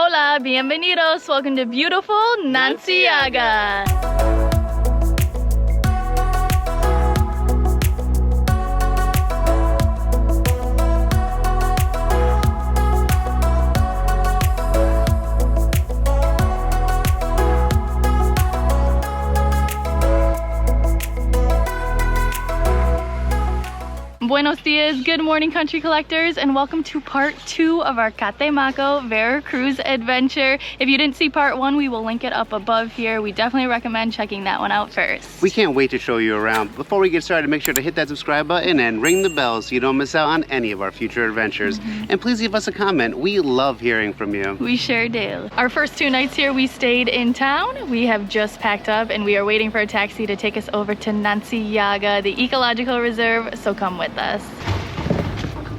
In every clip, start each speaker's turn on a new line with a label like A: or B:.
A: Hola, bienvenidos. Welcome to beautiful Nanciyaga. Buenos dias, good morning country collectors, and welcome to part 2 of our Catemaco Veracruz adventure. If you didn't see part 1, we will link it up above here. We definitely recommend checking that one out first.
B: We can't wait to show you around. Before we get started, make sure to hit that subscribe button and ring the bell so you don't miss out on any of our future adventures. And please leave us a comment. We love hearing from you.
A: We sure do. Our first 2 nights here, we stayed in town. We have just packed up and we are waiting for a taxi to take us over to Nanciyaga, the Ecological Reserve, so come with us.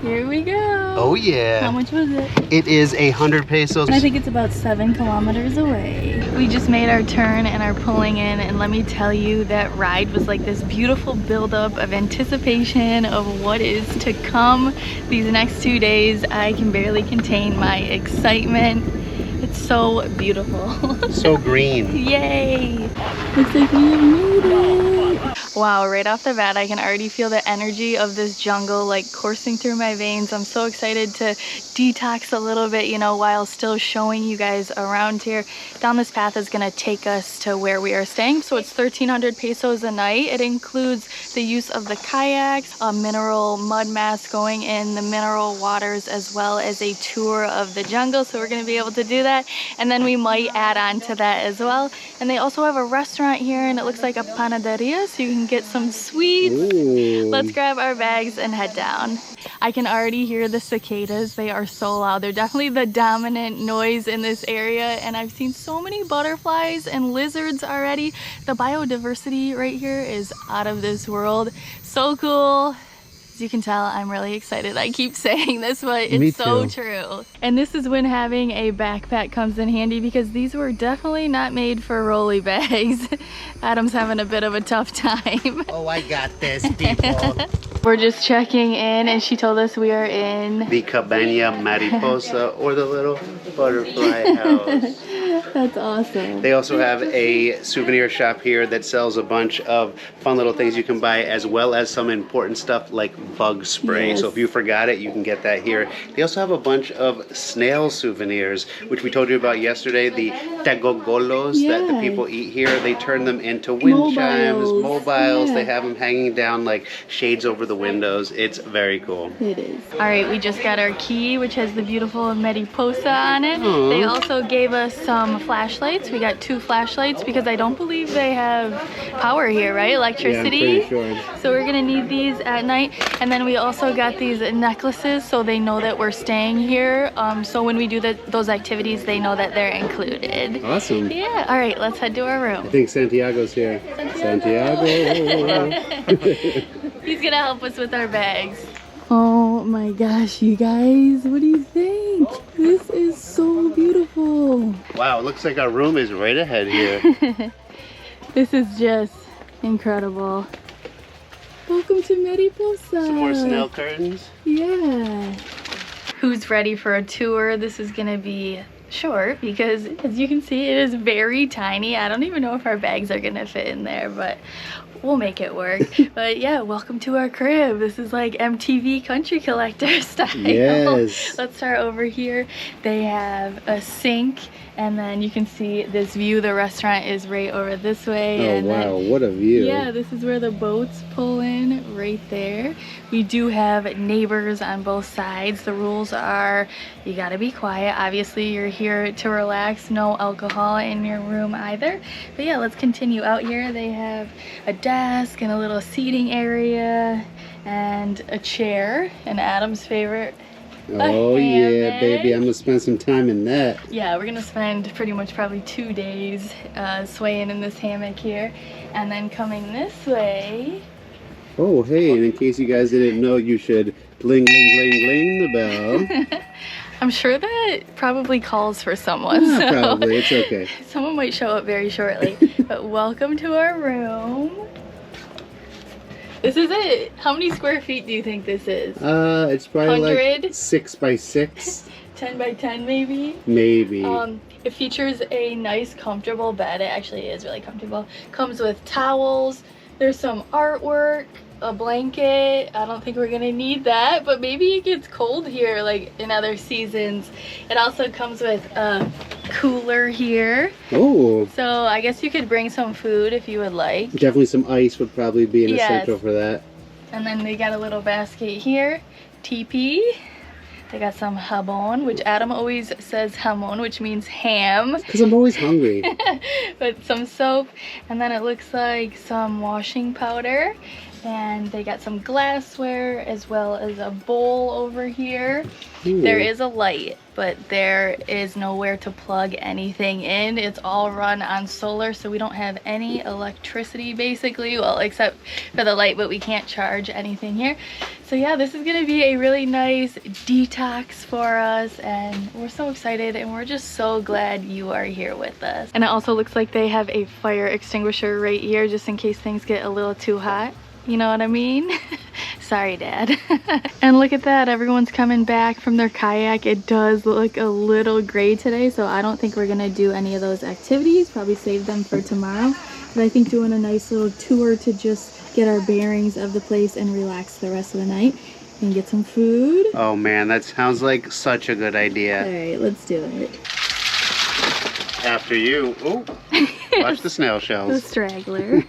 A: Here we go.
B: Oh yeah.
A: How much was it?
B: It is 100 pesos.
A: And I think it's about 7 kilometers away. We just made our turn and are pulling in, and let me tell you, that ride was like this beautiful buildup of anticipation of what is to come these next 2 days. I can barely contain my excitement. It's so beautiful.
B: So green.
A: Yay! Looks like we have made it. Wow, right off the bat, I can already feel the energy of this jungle like coursing through my veins. I'm so excited to detox a little bit, you know, while still showing you guys around here. Down this path is gonna take us to where we are staying. So it's 1,300 pesos a night. It includes the use of the kayaks, a mineral mud mask going in the mineral waters, as well as a tour of the jungle. So we're gonna be able to do that. And then we might add on to that as well. And they also have a restaurant here, and it looks like a panaderia, so you can get some sweets.
B: Ooh.
A: Let's grab our bags and head down. I can already hear the cicadas. They are so loud. They're definitely the dominant noise in this area, and I've seen so many butterflies and lizards already. The biodiversity right here is out of this world. So cool. As you can tell, I'm really excited. I keep saying this, but it's so true. And this is when having a backpack comes in handy, because these were definitely not made for rolly bags. Adam's having a bit of a tough time.
B: Oh, I got this, people.
A: We're just checking in, and she told us we are in
B: The Cabana Mariposa, or the little butterfly house.
A: That's awesome.
B: They also have a souvenir shop here that sells a bunch of fun little things you can buy, as well as some important stuff like bug spray.
A: Yes.
B: So if you forgot it, you can get that here. They also have a bunch of snail souvenirs, which we told you about yesterday. The tagogolos that the people eat here, they turn them into wind chimes, mobiles. They have them hanging down like shades over the windows. It's very cool.
A: It is. All right, we just got our key, which has the beautiful mariposa on it.
B: Aww.
A: They also gave us some flashlights. We got 2 flashlights because I don't believe they have power here, right? Electricity.
B: Yeah, I'm pretty sure.
A: So we're gonna need these at night. And then we also got these necklaces, so they know that we're staying here. So when we do those activities, they know that they're included.
B: Awesome.
A: Yeah. All right, let's head to our room.
B: I think Santiago's here. Santiago.
A: He's gonna help us with our bags. Oh my gosh, you guys, what do you think? This is so beautiful.
B: Wow, it looks like our room is right ahead here.
A: This is just incredible. Welcome to Mariposa.
B: Some more snail curtains.
A: Yeah. Who's ready for a tour? This is gonna be short because, as you can see, it is very tiny. I don't even know if our bags are gonna fit in there, but we'll make it work. But yeah, welcome to our crib. This is like MTV Country Collector style.
B: Yes.
A: Let's start over here. They have a sink, and then you can see this view. The restaurant is right over this way.
B: Oh,
A: and
B: wow,
A: then,
B: what a view.
A: yeah, this is where the boats pull in right there. We do have neighbors on both sides. The rules are you gotta be quiet. Obviously, you're here to relax. No alcohol in your room either. But yeah, let's continue. Out here, they have a desk and a little seating area and a chair, and Adam's favorite.
B: Oh yeah, baby, I'm gonna spend some time in that.
A: Yeah, we're gonna spend pretty much probably 2 days swaying in this hammock here. And then coming this way.
B: Oh hey, and in case you guys didn't know, you should bling bling bling bling the bell.
A: I'm sure that probably calls for someone.
B: Yeah,
A: so
B: probably, it's okay.
A: Someone might show up very shortly. But welcome to our room. This is it. How many square feet do you think this is?
B: It's probably
A: 100?
B: like 6 by 6.
A: 10 by 10 maybe.
B: Maybe.
A: It features a nice comfortable bed. It actually is really comfortable. Comes with towels. There's some artwork, a blanket. I don't think we're gonna need that, but maybe it gets cold here like in other seasons. It also comes with a cooler here.
B: Oh.
A: So I guess you could bring some food if you would like.
B: Definitely some ice would probably be an essential for that.
A: And then they got a little basket here. Teepee. They got some jamon, which Adam always says jamon, which means ham.
B: Because I'm always hungry.
A: But some soap. And then it looks like some washing powder. And they got some glassware as well as a bowl over here. Ooh. There is a light, but there is nowhere to plug anything in. It's all run on solar, so we don't have any electricity basically, well, except for the light, but we can't charge anything here. So yeah, this is gonna be a really nice detox for us, and we're so excited, and we're just so glad you are here with us. And it also looks like they have a fire extinguisher right here just in case things get a little too hot. You know what I mean? Sorry, Dad. And look at that, everyone's coming back from their kayak. It does look a little gray today, so I don't think we're gonna do any of those activities. Probably save them for tomorrow. But I think doing a nice little tour to just get our bearings of the place and relax the rest of the night and get some food.
B: Oh man, that sounds like such a good idea.
A: All right, let's do it.
B: After you. Oh, watch the snail shells.
A: The straggler.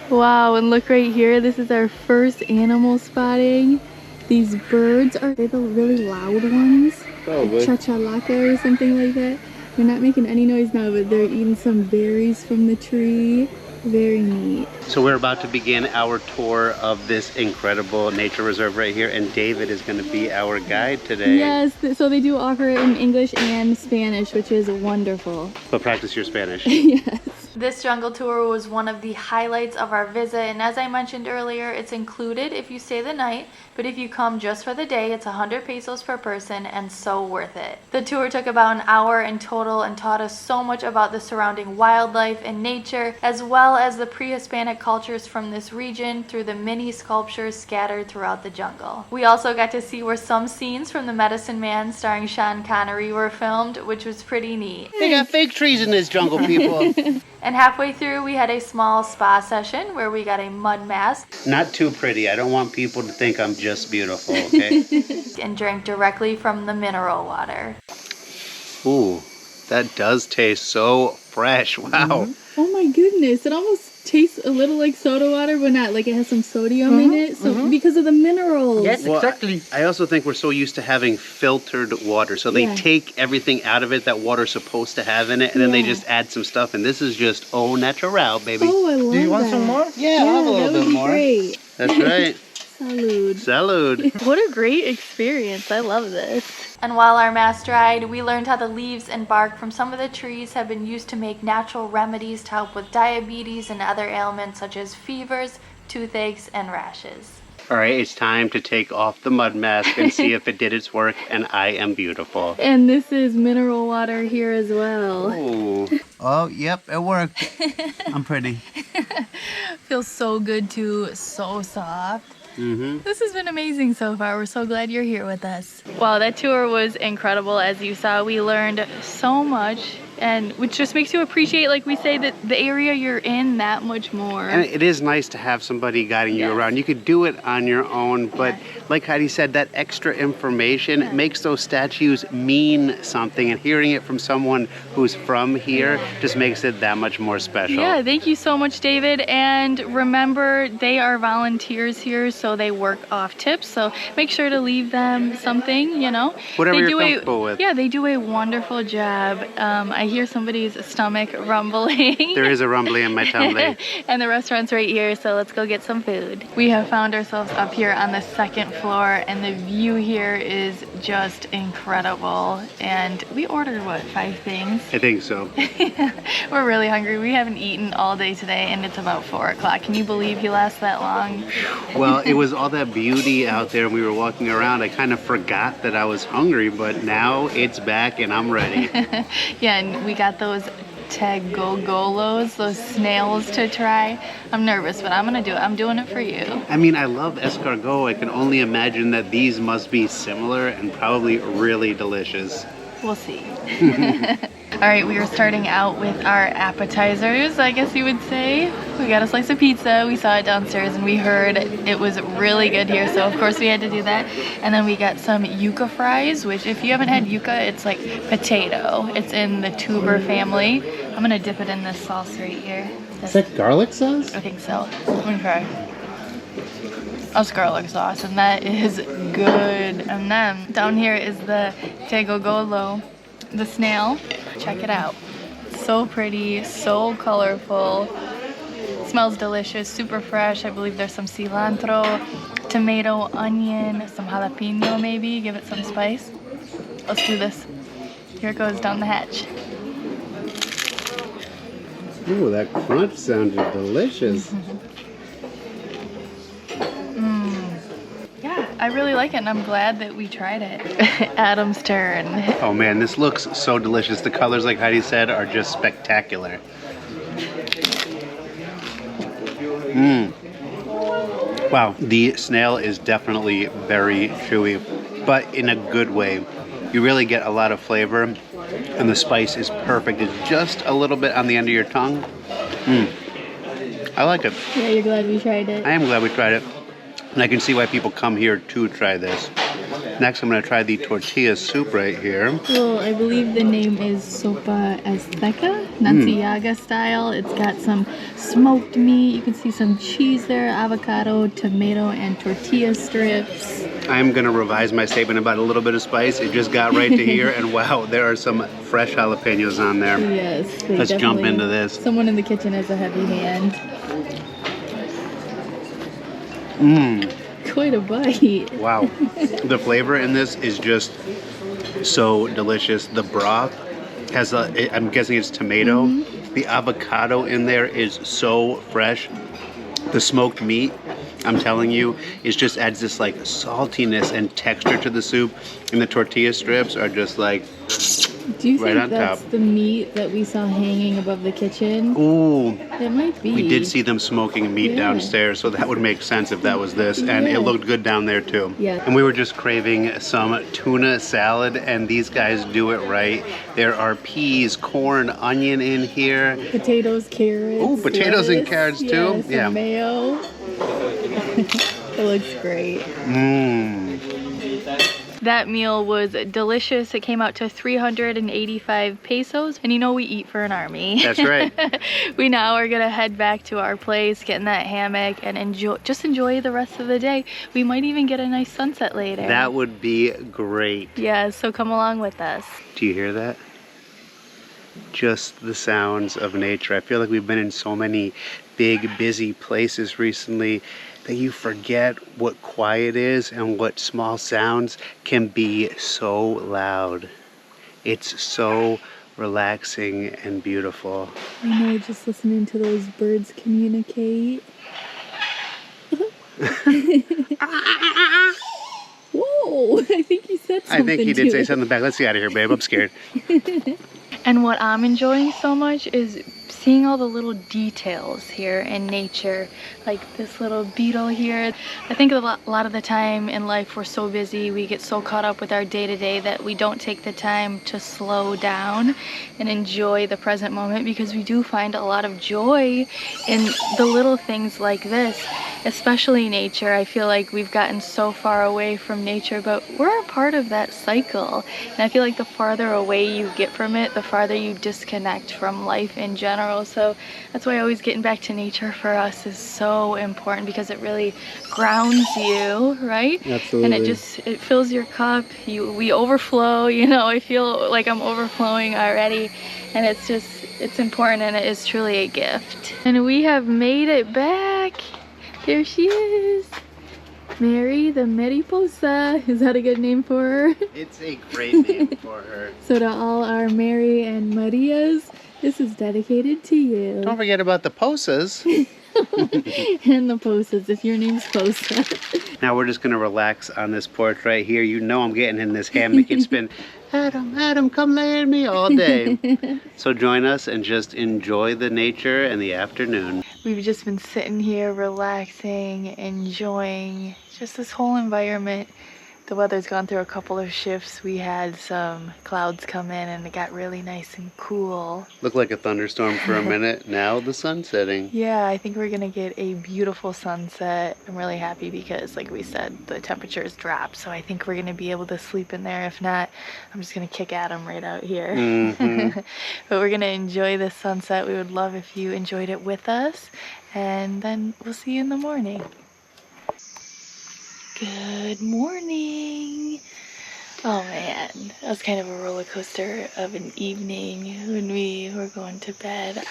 A: Wow, and look right here. This is our first animal spotting. These birds, are they the really loud ones?
B: Probably.
A: Chachalaca or something like that. They're not making any noise now, but they're eating some berries from the tree. Very neat.
B: So we're about to begin our tour of this incredible nature reserve right here, and David is going to be our guide today.
A: Yes, so they do offer it in English and Spanish, which is wonderful.
B: But practice your Spanish.
A: Yes. This jungle tour was one of the highlights of our visit, and as I mentioned earlier, it's included if you stay the night, but if you come just for the day, it's 100 pesos per person and so worth it. The tour took about an hour in total and taught us so much about the surrounding wildlife and nature, as well as the pre-Hispanic cultures from this region through the many sculptures scattered throughout the jungle. We also got to see where some scenes from The Medicine Man starring Sean Connery were filmed, which was pretty neat.
B: They got fake trees in this jungle, people.
A: And halfway through, we had a small spa session where we got a mud mask.
B: Not too pretty. I don't want people to think I'm just beautiful, okay?
A: And drank directly from the mineral water.
B: Ooh, that does taste so fresh. Wow.
A: Mm-hmm. Oh my goodness. It almost tastes a little like soda water, but not. Like it has some sodium in it. So because of the minerals.
C: Yes, exactly.
B: I also think we're so used to having filtered water. So they take everything out of it that water's supposed to have in it, and then they just add some stuff. And this is just au natural, baby.
A: Oh, I love that.
C: Do you want some more?
B: Yeah, I'll have a little bit more.
A: Great.
B: That's right.
A: Salud.
B: Salud.
A: What a great experience. I love this. And while our mask dried, we learned how the leaves and bark from some of the trees have been used to make natural remedies to help with diabetes and other ailments such as fevers, toothaches, and rashes.
B: All right, it's time to take off the mud mask and see if it did its work, and I am beautiful.
A: And this is mineral water here as well.
B: Ooh. Oh, yep, it worked. I'm pretty.
A: Feels so good too, so soft.
B: Mm-hmm.
A: This has been amazing so far. We're so glad you're here with us. Wow, that tour was incredible. As you saw, we learned so much, and which just makes you appreciate, like we say, that the area you're in that much more.
B: And it is nice to have somebody guiding you around. You could do it on your own, but like Heidi said, that extra information makes those statues mean something, and hearing it from someone who's from here just makes it that much more special.
A: Yeah, thank you so much, David. And remember, they are volunteers here, so they work off tips. So make sure to leave them something, you know.
B: Whatever you're comfortable with.
A: Yeah, they do a wonderful job. I hear somebody's stomach rumbling.
B: There is a rumbling in my tummy.
A: And the restaurant's right here, so let's go get some food. We have found ourselves up here on the second floor, and the view here is just incredible. And we ordered, what, 5 things?
B: I think so.
A: We're really hungry. We haven't eaten all day today, and it's about 4 o'clock. Can you believe he lasts that long?
B: Well, it was all that beauty out there, and we were walking around. I kind of forgot that I was hungry, but now it's back, and I'm ready.
A: Yeah, and we got those tegogolos, those snails to try. I'm nervous, but I'm gonna do it. I'm doing it for you.
B: I mean, I love escargot. I can only imagine that these must be similar and probably really delicious.
A: We'll see. All right, we are starting out with our appetizers, I guess you would say. We got a slice of pizza. We saw it downstairs and we heard it was really good here, so of course we had to do that. And then we got some yuca fries, which if you haven't had yuca, it's like potato. It's in the tuber family. I'm gonna dip it in this sauce right here.
B: Is that garlic sauce?
A: I think so. Let me try. That's garlic sauce, and that is good. And then down here is the tegogolo, the snail. Check it out. So pretty, so colorful. Smells delicious, super fresh. I believe there's some cilantro, tomato, onion, some jalapeno maybe. Give it some spice. Let's do this. Here it goes down the hatch.
B: Ooh, that crunch sounded delicious.
A: Yeah, I really like it, and I'm glad that we tried it. Adam's turn.
B: Oh man, this looks so delicious. The colors, like Heidi said, are just spectacular. Wow, the snail is definitely very chewy, but in a good way. You really get a lot of flavor, and the spice is perfect. It's just a little bit on the end of your tongue. I like it.
A: Yeah, you're glad we tried it.
B: I am glad we tried it. And I can see why people come here to try this. Next, I'm going to try the tortilla soup right here.
A: Well, I believe the name is sopa azteca, Nanciyaga style. It's got some smoked meat. You can see some cheese there, avocado, tomato, and tortilla strips.
B: I'm going to revise my statement about a little bit of spice. It just got right to here, and wow, there are some fresh jalapenos on there.
A: Yes.
B: Let's jump into this.
A: Someone in the kitchen has a heavy hand. Quite a bite.
B: Wow. The flavor in this is just so delicious. The broth has I'm guessing it's tomato. The avocado in there is so fresh. The smoked meat, I'm telling you, it just adds this like saltiness and texture to the soup. And the tortilla strips are just like
A: Do you
B: right
A: think
B: on
A: that's
B: top.
A: the meat that we saw hanging above the kitchen?
B: Ooh.
A: It might be.
B: We did see them smoking meat downstairs, so that would make sense if that was this. And it looked good down there too.
A: Yeah.
B: And we were just craving some tuna salad, and these guys do it right. There are peas, corn, onion in here.
A: Potatoes, carrots.
B: Ooh, potatoes and
A: lettuce,
B: carrots too?
A: Some
B: Yeah.
A: mayo. It looks great. That meal was delicious. It came out to 385 pesos. And you know we eat for an army.
B: That's right.
A: We now are gonna head back to our place, get in that hammock, and enjoy the rest of the day. We might even get a nice sunset later.
B: That would be great.
A: Yeah, so come along with us.
B: Do you hear that? Just the sounds of nature. I feel like we've been in so many big, busy places recently that you forget what quiet is and what small sounds can be so loud. It's so relaxing and beautiful.
A: I know, just listening to those birds communicate. Whoa, I think he said something.
B: I think he did say something back. Let's get out of here, babe. I'm scared.
A: And what I'm enjoying so much is seeing all the little details here in nature, like this little beetle here. I think a lot of the time in life we're so busy, we get so caught up with our day-to-day that we don't take the time to slow down and enjoy the present moment, because we do find a lot of joy in the little things like this, especially nature. I feel like we've gotten so far away from nature, but we're a part of that cycle. And I feel like the farther away you get from it, the farther you disconnect from life in general. So that's why always getting back to nature for us is so important, because it really grounds you, right?
B: Absolutely.
A: And it fills your cup. We overflow, you know. I feel like I'm overflowing already, and it's important, and it is truly a gift. And we have made it back. There she is. Mary the Mariposa. Is that a good name for her?
B: It's a great name for her.
A: So to all our Mary and Marias, this is dedicated to you.
B: Don't forget about the posas.
A: And the Posas, if your name's Posa.
B: Now we're just gonna relax on this porch right here. You know I'm getting in this hammock. It's been Adam, come lay in me all day. So join us and just enjoy the nature and the afternoon.
A: We've just been sitting here relaxing, enjoying just this whole environment. The weather's gone through a couple of shifts. We had some clouds come in and it got really nice and cool.
B: Looked like a thunderstorm for a minute. Now the sun's setting.
A: Yeah, I think we're gonna get a beautiful sunset. I'm really happy because, like we said, the temperatures dropped. So I think we're gonna be able to sleep in there. If not, I'm just gonna kick Adam right out here. But we're gonna enjoy the sunset. We would love if you enjoyed it with us. And then we'll see you in the morning. Good morning. Oh man, that was kind of a roller coaster of an evening when we were going to bed.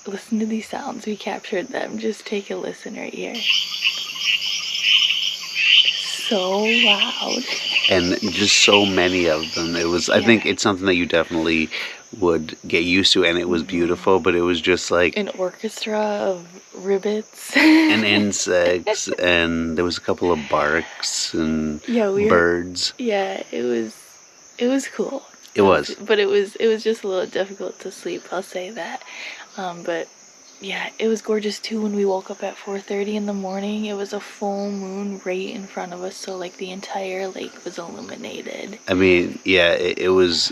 A: Listen to these sounds, we captured them. Just take a listen right here. So loud.
B: And just so many of them. It was, I think it's something that you definitely would get used to, and it was beautiful, but it was just like
A: an orchestra of ribbits
B: and insects, and there was a couple of barks and birds.
A: Yeah, it was cool.
B: It was.
A: But it was just a little difficult to sleep, I'll say that. But yeah, it was gorgeous too when we woke up at 4:30 in the morning. It was a full moon right in front of us, so like the entire lake was illuminated.
B: I mean, yeah, it was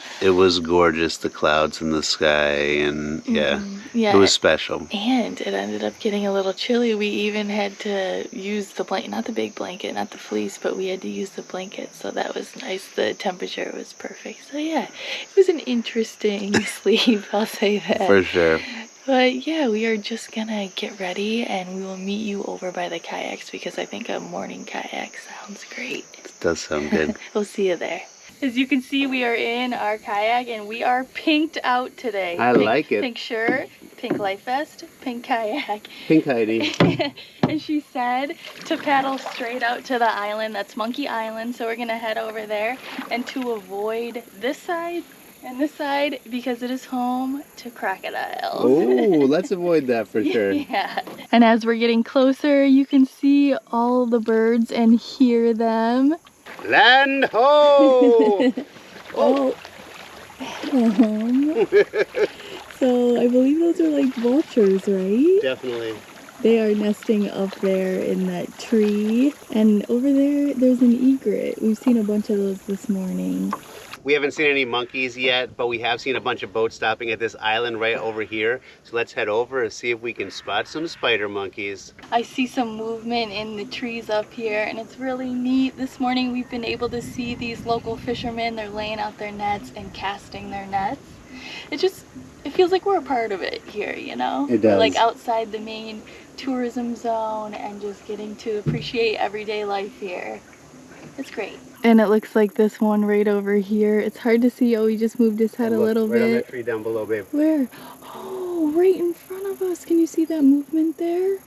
B: gorgeous, the clouds in the sky, and yeah, it was special.
A: And it ended up getting a little chilly. We even had to use the blanket, not the big blanket, not the fleece, but we had to use the blanket, so that was nice. The temperature was perfect. So yeah, it was an interesting sleep, I'll say that.
B: For sure.
A: But yeah, we are just gonna get ready and we will meet you over by the kayaks because I think a morning kayak sounds great.
B: It does sound good.
A: We'll see you there. As you can see, we are in our kayak and we are pinked out today.
B: I like it.
A: Pink shirt, pink life vest, pink kayak.
B: Pink Heidi.
A: And she said to paddle straight out to the island. That's Monkey Island. So we're gonna head over there and to avoid this side and this side because it is home to crocodiles.
B: Oh, let's avoid that for sure.
A: Yeah. And as we're getting closer, you can see all the birds and hear them.
B: Land ho!
A: Oh. So I believe those are like vultures, right?
B: Definitely.
A: They are nesting up there in that tree. And over there, there's an egret. We've seen a bunch of those this morning.
B: We haven't seen any monkeys yet, but we have seen a bunch of boats stopping at this island right over here. So let's head over and see if we can spot some spider monkeys.
A: I see some movement in the trees up here and it's really neat. This morning we've been able to see these local fishermen. They're laying out their nets and casting their nets. It feels like we're a part of it here, you know?
B: It does.
A: We're like outside the main tourism zone and just getting to appreciate everyday life here. It's great. And it looks like this one right over here. It's hard to see. Oh, he just moved his head a little bit.
B: Right on that tree down below, babe.
A: Where? Oh, right in front of us. Can you see that movement there?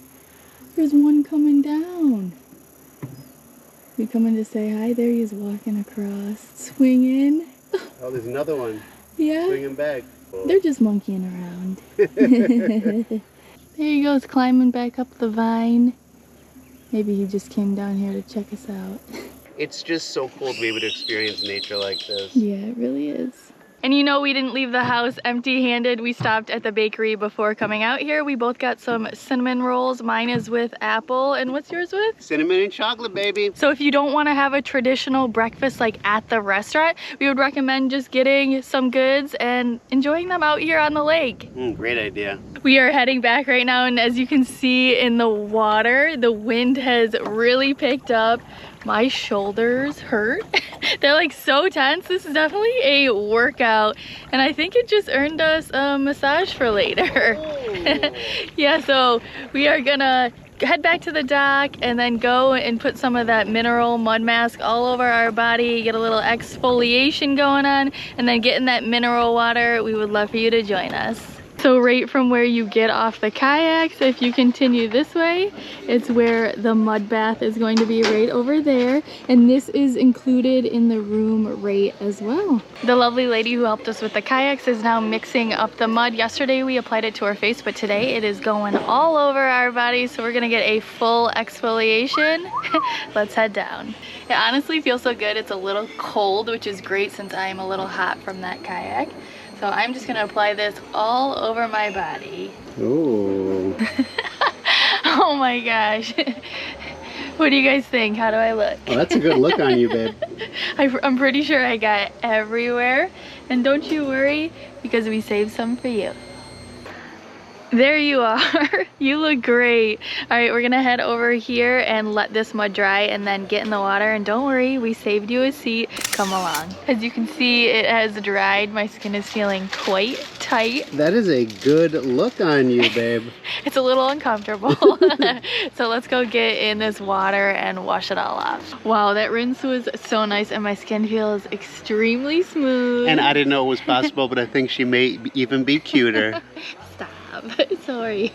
A: There's one coming down. We coming to say hi? There he is walking across. Swinging.
B: Oh, there's another one.
A: Yeah?
B: Swinging back. Oh.
A: They're just monkeying around. There he goes, climbing back up the vine. Maybe he just came down here to check us out.
B: It's just so cool to be able to experience nature like this.
A: Yeah, it really is. And you know we didn't leave the house empty-handed. We stopped at the bakery before coming out here. We both got some cinnamon rolls. Mine is with apple. And what's yours with?
B: Cinnamon and chocolate, baby.
A: So if you don't want to have a traditional breakfast like at the restaurant, we would recommend just getting some goods and enjoying them out here on the lake.
B: Great idea.
A: We are heading back right now, and as you can see in the water, the wind has really picked up. My shoulders hurt. They're like so tense. This is definitely a workout, and I think it just earned us a massage for later. Yeah, so we are gonna head back to the dock and then go and put some of that mineral mud mask all over our body, get a little exfoliation going on, and then get in that mineral water. We would love for you to join us. So right from where you get off the kayaks, if you continue this way, it's where the mud bath is going to be right over there. And this is included in the room rate as well. The lovely lady who helped us with the kayaks is now mixing up the mud. Yesterday we applied it to our face, but today it is going all over our bodies. So we're gonna get a full exfoliation. Let's head down. It honestly feels so good. It's a little cold, which is great since I am a little hot from that kayak. So I'm just gonna apply this all over my body.
B: Ooh.
A: Oh my gosh. What do you guys think? How do I look?
B: Oh, that's a good look on you, babe.
A: I'm pretty sure I got it everywhere. And don't you worry, because we saved some for you. There you are. You look great. All right, we're gonna head over here and let this mud dry and then get in the water. And don't worry, we saved you a seat. Come along. As you can see, it has dried. My skin is feeling quite tight.
B: That is a good look on you, babe.
A: It's a little uncomfortable. So let's go get in this water and wash it all off. Wow, that rinse was so nice and my skin feels extremely smooth.
B: And I didn't know it was possible, but I think she may even be cuter.
A: So are you.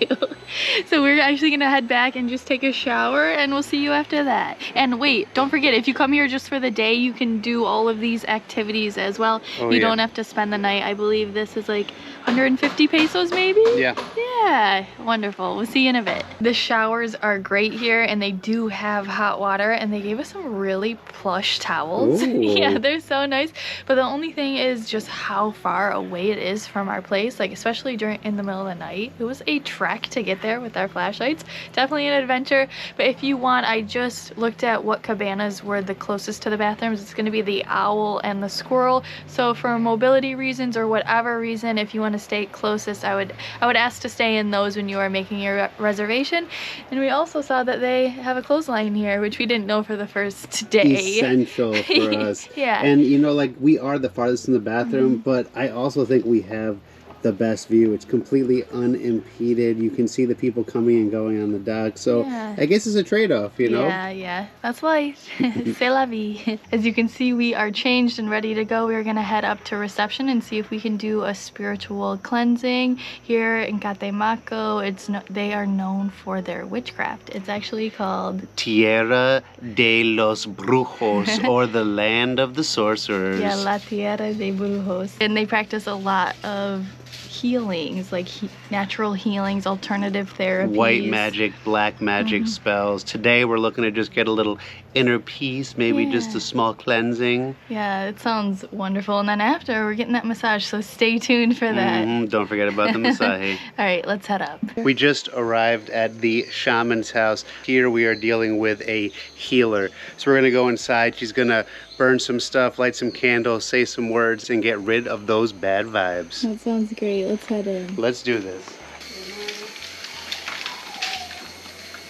A: So we're actually gonna head back and just take a shower and we'll see you after that. And wait, don't forget, if you come here just for the day, you can do all of these activities as well. You don't have to spend the night. I believe this is like 150 pesos maybe?
B: Yeah.
A: Yeah, wonderful. We'll see you in a bit. The showers are great here and they do have hot water and they gave us some really plush towels. Yeah, they're so nice. But the only thing is just how far away it is from our place, like especially in the middle of the night. It was a trek to get there with our flashlights. Definitely an adventure. But if you want, I just looked at what cabanas were the closest to the bathrooms. It's going to be the Owl and the Squirrel. So for mobility reasons or whatever reason, if you want to stay closest, I would ask to stay in those when you are making your reservation. And we also saw that they have a clothesline here, which we didn't know for the first day.
B: Essential for us.
A: Yeah.
B: And you know, like, we are the farthest in the bathroom, but I also think we have the best view. It's completely unimpeded. You can see the people coming and going on the dock. So I guess it's a trade-off, you know?
A: Yeah. That's life. C'est la vie. As you can see, we are changed and ready to go. We're gonna head up to reception and see if we can do a spiritual cleansing. Here in Catemaco, they are known for their witchcraft. It's actually called
B: Tierra de los Brujos, or the land of the sorcerers.
A: Yeah, La Tierra de Brujos. And they practice a lot of healings, like natural healings, alternative therapies.
B: White magic, black magic spells. Today we're looking to just get a little inner peace, maybe just a small cleansing.
A: Yeah, it sounds wonderful. And then after, we're getting that massage, so stay tuned for that.
B: Don't forget about the massage.
A: All right, let's head up.
B: We just arrived at the shaman's house. Here we are dealing with a healer. So we're gonna go inside. She's gonna burn some stuff, light some candles, say some words, and get rid of those bad vibes.
A: That sounds great. Let's head in.
B: Let's do this.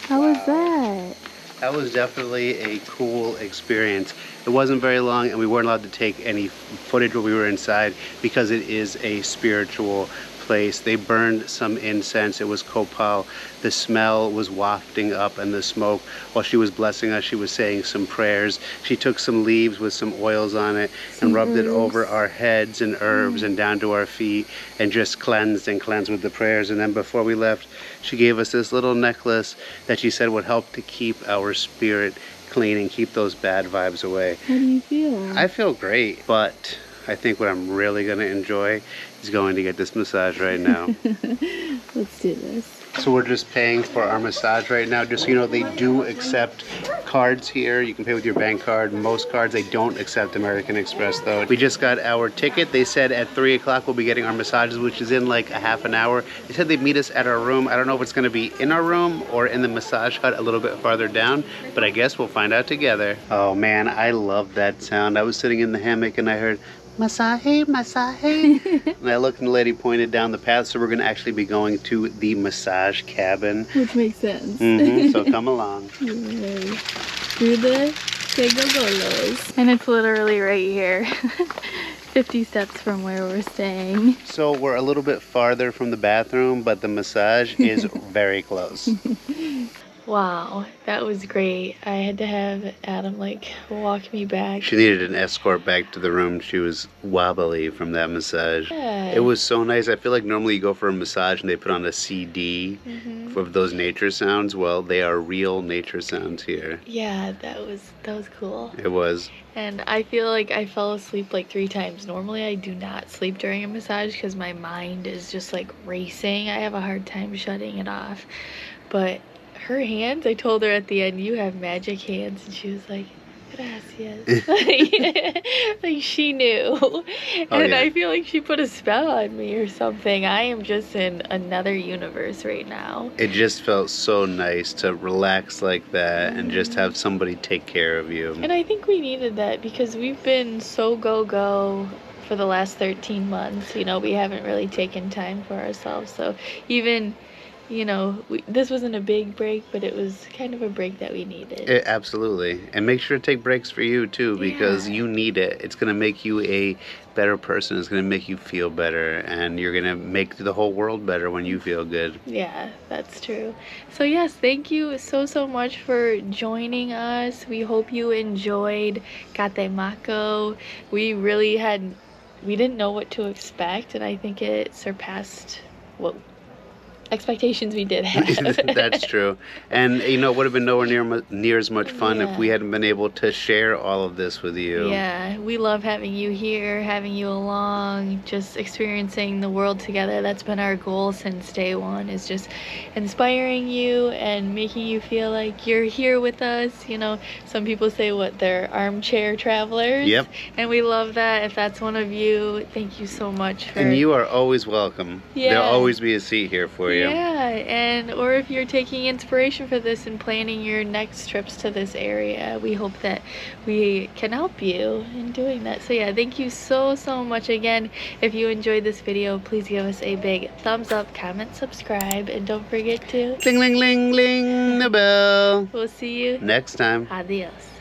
A: How was that?
B: That was definitely a cool experience. It wasn't very long and we weren't allowed to take any footage while we were inside because it is a spiritual place. They burned some incense. It was copal. The smell was wafting up and the smoke. While she was blessing us, she was saying some prayers. She took some leaves with some oils on it and rubbed it over our heads and herbs and down to our feet and just cleansed with the prayers. And then before we left, she gave us this little necklace that she said would help to keep our spirit clean and keep those bad vibes away.
A: How do you feel?
B: I feel great, but I think what I'm really going to enjoy is going to get this massage right now.
A: Let's do this.
B: So we're just paying for our massage right now. Just so you know, they do accept cards here. You can pay with your bank card. Most cards, they don't accept American Express though. We just got our ticket. They said at 3 o'clock we'll be getting our massages, which is in like a half an hour. They said they'd meet us at our room. I don't know if it's gonna be in our room or in the massage hut a little bit farther down, but I guess we'll find out together. Oh man, I love that sound. I was sitting in the hammock and I heard, massage, massage. And I looked and the lady pointed down the path, so we're going to actually be going to the massage cabin.
A: Which makes sense.
B: So come along.
A: Through the Tegogolos. And it's literally right here. 50 steps from where we're staying.
B: So we're a little bit farther from the bathroom, but the massage is very close.
A: Wow, that was great. I had to have Adam like walk me back.
B: She needed an escort back to the room. She was wobbly from that massage.
A: Yeah,
B: It was so nice. I feel like normally you go for a massage and they put on a CD of those nature sounds. Well, they are real nature sounds here.
A: Yeah, that was cool.
B: It was.
A: And I feel like I fell asleep like 3 times. Normally I do not sleep during a massage because my mind is just like racing. I have a hard time shutting it off. But her hands, I told her at the end, you have magic hands, and she was like, gracias. Like she knew. And I feel like she put a spell on me or something. I am just in another universe right now.
B: It just felt so nice to relax like that and just have somebody take care of you.
A: And I think we needed that because we've been so go for the last 13 months. You know, we haven't really taken time for ourselves. So even, you know, this wasn't a big break, but it was kind of a break that we needed.
B: Absolutely. And make sure to take breaks for you too, because you need it. It's going to make you a better person. It's going to make you feel better, and you're going to make the whole world better when you feel good.
A: Yeah, that's true. So yes, thank you so much for joining us. We hope you enjoyed Catemaco. We didn't know what to expect, and I think it surpassed what expectations we did have.
B: That's true. And you know, it would have been nowhere near as much fun if we hadn't been able to share all of this with you.
A: Yeah, we love having you here, having you along, just experiencing the world together. That's been our goal since day one, is just inspiring you and making you feel like you're here with us. You know, some people say they're armchair travelers.
B: Yep.
A: And we love that. If that's one of you, thank you so much for...
B: And you are always welcome.
A: Yeah.
B: There'll always be a seat here for you.
A: Yeah, or if you're taking inspiration for this and planning your next trips to this area, we hope that we can help you in doing that. So yeah, thank you so much again. If you enjoyed this video, please give us a big thumbs up, comment, subscribe, and don't forget to
B: Ding, ling, ling, ling, the bell.
A: We'll see you
B: next time.
A: Adios.